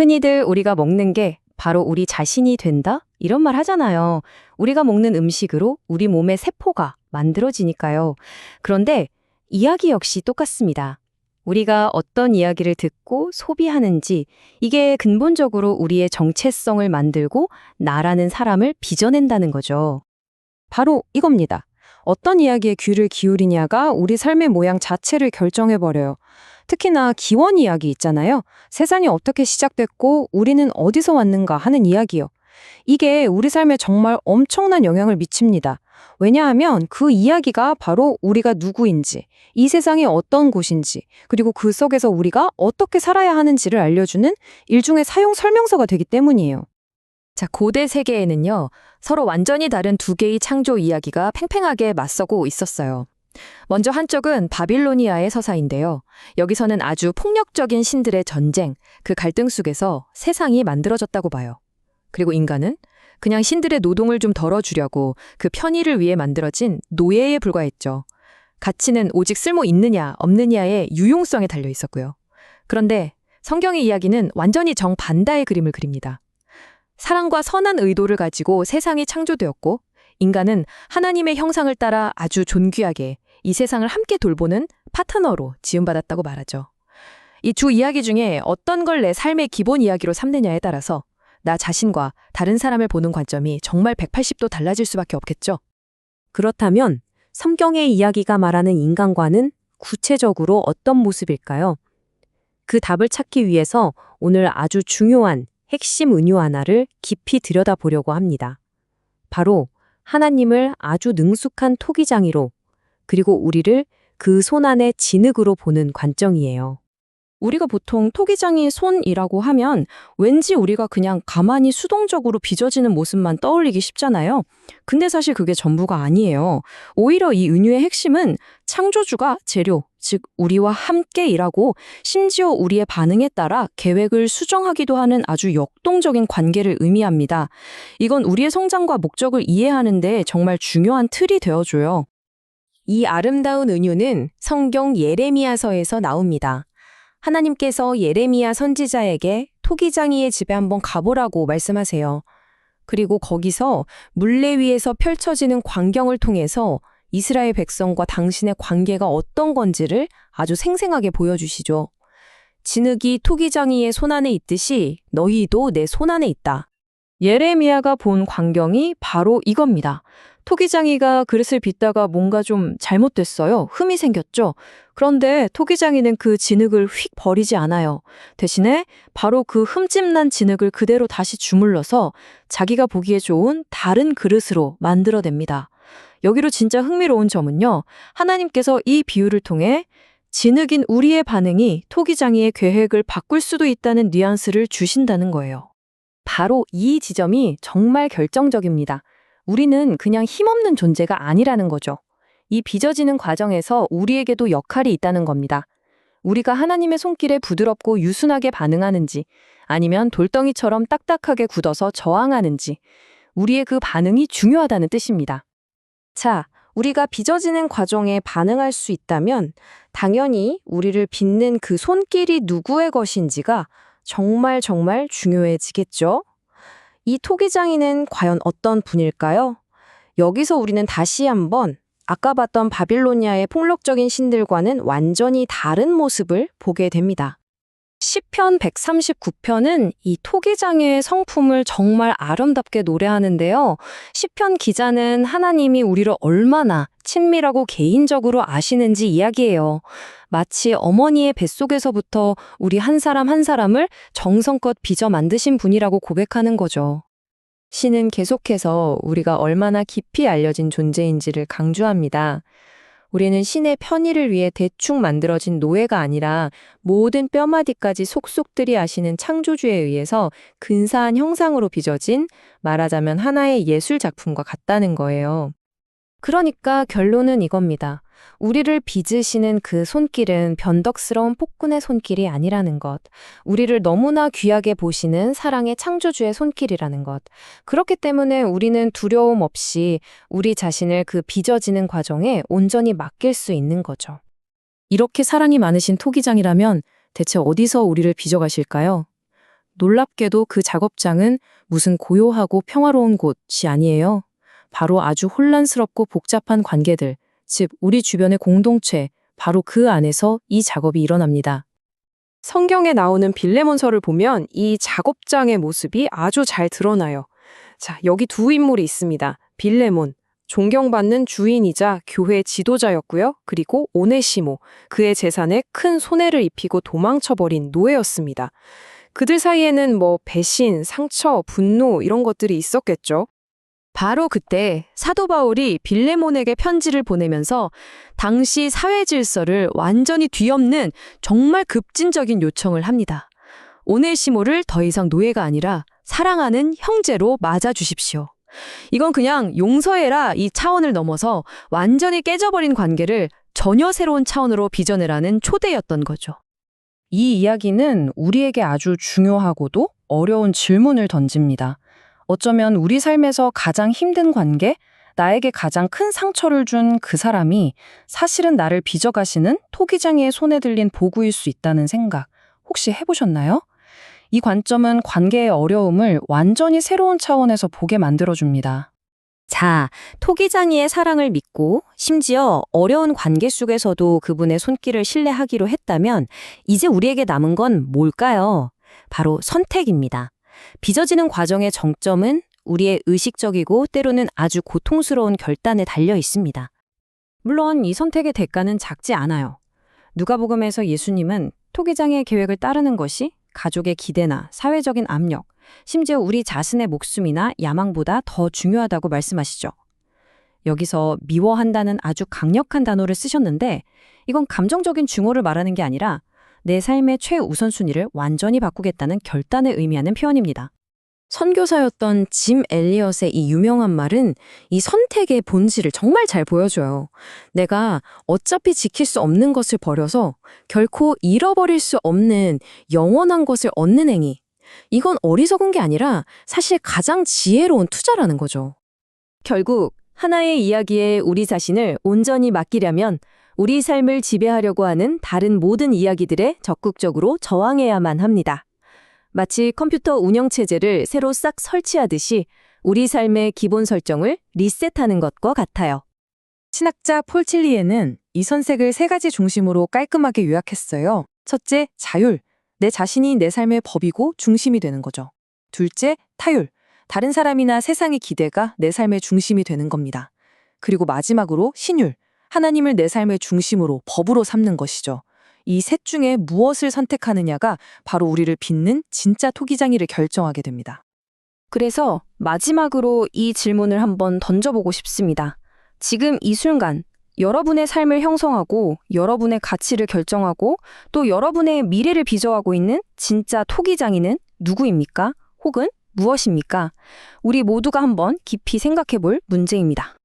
흔히들 우리가 먹는 게 바로 우리 자신이 된다? 이런 말 하잖아요. 우리가 먹는 음식으로 우리 몸의 세포가 만들어지니까요. 그런데 이야기 역시 똑같습니다. 우리가 어떤 이야기를 듣고 소비하는지 이게 근본적으로 우리의 정체성을 만들고 나라는 사람을 빚어낸다는 거죠. 바로 이겁니다. 어떤 이야기에 귀를 기울이냐가 우리 삶의 모양 자체를 결정해버려요. 특히나 기원 이야기 있잖아요. 세상이 어떻게 시작됐고 우리는 어디서 왔는가 하는 이야기요. 이게 우리 삶에 정말 엄청난 영향을 미칩니다. 왜냐하면 그 이야기가 바로 우리가 누구인지, 이 세상이 어떤 곳인지, 그리고 그 속에서 우리가 어떻게 살아야 하는지를 알려주는 일종의 사용 설명서가 되기 때문이에요. 자, 고대 세계에는요, 서로 완전히 다른 두 개의 창조 이야기가 팽팽하게 맞서고 있었어요. 먼저 한쪽은 바빌로니아의 서사인데요. 여기서는 아주 폭력적인 신들의 전쟁, 그 갈등 속에서 세상이 만들어졌다고 봐요. 그리고 인간은 그냥 신들의 노동을 좀 덜어주려고 그 편의를 위해 만들어진 노예에 불과했죠. 가치는 오직 쓸모 있느냐, 없느냐의 유용성에 달려 있었고요. 그런데 성경의 이야기는 완전히 정반대의 그림을 그립니다. 사랑과 선한 의도를 가지고 세상이 창조되었고, 인간은 하나님의 형상을 따라 아주 존귀하게 이 세상을 함께 돌보는 파트너로 지음받았다고 말하죠. 이 두 이야기 중에 어떤 걸 내 삶의 기본 이야기로 삼느냐에 따라서 나 자신과 다른 사람을 보는 관점이 정말 180도 달라질 수밖에 없겠죠. 그렇다면 성경의 이야기가 말하는 인간과는 구체적으로 어떤 모습일까요? 그 답을 찾기 위해서 오늘 아주 중요한 핵심 은유 하나를 깊이 들여다보려고 합니다. 바로 하나님을 아주 능숙한 토기장이로, 그리고 우리를 그 손안의 진흙으로 보는 관점이에요. 우리가 보통 토기장이 손이라고 하면 왠지 우리가 그냥 가만히 수동적으로 빚어지는 모습만 떠올리기 쉽잖아요. 근데 사실 그게 전부가 아니에요. 오히려 이 은유의 핵심은 창조주가 재료, 즉 우리와 함께 일하고 심지어 우리의 반응에 따라 계획을 수정하기도 하는 아주 역동적인 관계를 의미합니다. 이건 우리의 성장과 목적을 이해하는 데 정말 중요한 틀이 되어줘요. 이 아름다운 은유는 성경 예레미야서에서 나옵니다. 하나님께서 예레미야 선지자에게 토기장이의 집에 한번 가보라고 말씀하세요. 그리고 거기서 물레 위에서 펼쳐지는 광경을 통해서 이스라엘 백성과 당신의 관계가 어떤 건지를 아주 생생하게 보여주시죠. 진흙이 토기장이의 손안에 있듯이 너희도 내 손안에 있다. 예레미야가 본 광경이 바로 이겁니다. 토기장이가 그릇을 빚다가 뭔가 좀 잘못됐어요. 흠이 생겼죠. 그런데 토기장이는 그 진흙을 휙 버리지 않아요. 대신에 바로 그 흠집난 진흙을 그대로 다시 주물러서 자기가 보기에 좋은 다른 그릇으로 만들어냅니다. 여기로 진짜 흥미로운 점은요. 하나님께서 이 비유를 통해 진흙인 우리의 반응이 토기장이의 계획을 바꿀 수도 있다는 뉘앙스를 주신다는 거예요. 바로 이 지점이 정말 결정적입니다. 우리는 그냥 힘없는 존재가 아니라는 거죠. 이 빚어지는 과정에서 우리에게도 역할이 있다는 겁니다. 우리가 하나님의 손길에 부드럽고 유순하게 반응하는지, 아니면 돌덩이처럼 딱딱하게 굳어서 저항하는지, 우리의 그 반응이 중요하다는 뜻입니다. 자, 우리가 빚어지는 과정에 반응할 수 있다면 당연히 우리를 빚는 그 손길이 누구의 것인지가 정말 중요해지겠죠? 이 토기장이는 과연 어떤 분일까요? 여기서 우리는 다시 한번 아까 봤던 바빌로니아의 폭력적인 신들과는 완전히 다른 모습을 보게 됩니다. 시편 139편은 이 토기장의 성품을 정말 아름답게 노래하는데요. 시편 기자는 하나님이 우리를 얼마나 친밀하고 개인적으로 아시는지 이야기해요. 마치 어머니의 뱃속에서부터 우리 한 사람 한 사람을 정성껏 빚어 만드신 분이라고 고백하는 거죠. 시는 계속해서 우리가 얼마나 깊이 알려진 존재인지를 강조합니다. 우리는 신의 편의를 위해 대충 만들어진 노예가 아니라 모든 뼈마디까지 속속들이 아시는 창조주에 의해서 근사한 형상으로 빚어진, 말하자면 하나의 예술 작품과 같다는 거예요. 그러니까 결론은 이겁니다. 우리를 빚으시는 그 손길은 변덕스러운 폭군의 손길이 아니라는 것. 우리를 너무나 귀하게 보시는 사랑의 창조주의 손길이라는 것. 그렇기 때문에 우리는 두려움 없이 우리 자신을 그 빚어지는 과정에 온전히 맡길 수 있는 거죠. 이렇게 사랑이 많으신 토기장이라면 대체 어디서 우리를 빚어가실까요? 놀랍게도 그 작업장은 무슨 고요하고 평화로운 곳이 아니에요. 바로 아주 혼란스럽고 복잡한 관계들, 즉 우리 주변의 공동체, 바로 그 안에서 이 작업이 일어납니다. 성경에 나오는 빌레몬서를 보면 이 작업장의 모습이 아주 잘 드러나요. 자, 여기 두 인물이 있습니다. 빌레몬, 존경받는 주인이자 교회 지도자였고요. 그리고 오네시모, 그의 재산에 큰 손해를 입히고 도망쳐버린 노예였습니다. 그들 사이에는 배신, 상처, 분노 이런 것들이 있었겠죠. 바로 그때 사도 바울이 빌레몬에게 편지를 보내면서 당시 사회 질서를 완전히 뒤엎는 정말 급진적인 요청을 합니다. 오네시모를 더 이상 노예가 아니라 사랑하는 형제로 맞아주십시오. 이건 그냥 용서해라 이 차원을 넘어서 완전히 깨져버린 관계를 전혀 새로운 차원으로 빚어내라는 초대였던 거죠. 이 이야기는 우리에게 아주 중요하고도 어려운 질문을 던집니다. 어쩌면 우리 삶에서 가장 힘든 관계, 나에게 가장 큰 상처를 준 그 사람이 사실은 나를 빚어가시는 토기장이의 손에 들린 보구일 수 있다는 생각 혹시 해보셨나요? 이 관점은 관계의 어려움을 완전히 새로운 차원에서 보게 만들어줍니다. 자, 토기장이의 사랑을 믿고 심지어 어려운 관계 속에서도 그분의 손길을 신뢰하기로 했다면 이제 우리에게 남은 건 뭘까요? 바로 선택입니다. 빚어지는 과정의 정점은 우리의 의식적이고 때로는 아주 고통스러운 결단에 달려 있습니다. 물론 이 선택의 대가는 작지 않아요. 누가복음에서 예수님은 토기장의 계획을 따르는 것이 가족의 기대나 사회적인 압력, 심지어 우리 자신의 목숨이나 야망보다 더 중요하다고 말씀하시죠. 여기서 미워한다는 아주 강력한 단어를 쓰셨는데 이건 감정적인 증오를 말하는 게 아니라 내 삶의 최우선순위를 완전히 바꾸겠다는 결단을 의미하는 표현입니다. 선교사였던 짐 엘리엇의 이 유명한 말은 이 선택의 본질을 정말 잘 보여줘요. 내가 어차피 지킬 수 없는 것을 버려서 결코 잃어버릴 수 없는 영원한 것을 얻는 행위. 이건 어리석은 게 아니라 사실 가장 지혜로운 투자라는 거죠. 결국 하나의 이야기에 우리 자신을 온전히 맡기려면 우리 삶을 지배하려고 하는 다른 모든 이야기들에 적극적으로 저항해야만 합니다. 마치 컴퓨터 운영체제를 새로 싹 설치하듯이 우리 삶의 기본 설정을 리셋하는 것과 같아요. 신학자 폴 틸리에는 이 선색을 세 가지 중심으로 깔끔하게 요약했어요. 첫째, 자율. 내 자신이 내 삶의 법이고 중심이 되는 거죠. 둘째, 타율. 다른 사람이나 세상의 기대가 내 삶의 중심이 되는 겁니다. 그리고 마지막으로 신율. 하나님을 내 삶의 중심으로 법으로 삼는 것이죠. 이 셋 중에 무엇을 선택하느냐가 바로 우리를 빚는 진짜 토기장이를 결정하게 됩니다. 그래서 마지막으로 이 질문을 한번 던져보고 싶습니다. 지금 이 순간 여러분의 삶을 형성하고 여러분의 가치를 결정하고 또 여러분의 미래를 빚어가고 있는 진짜 토기장이는 누구입니까? 혹은 무엇입니까? 우리 모두가 한번 깊이 생각해 볼 문제입니다.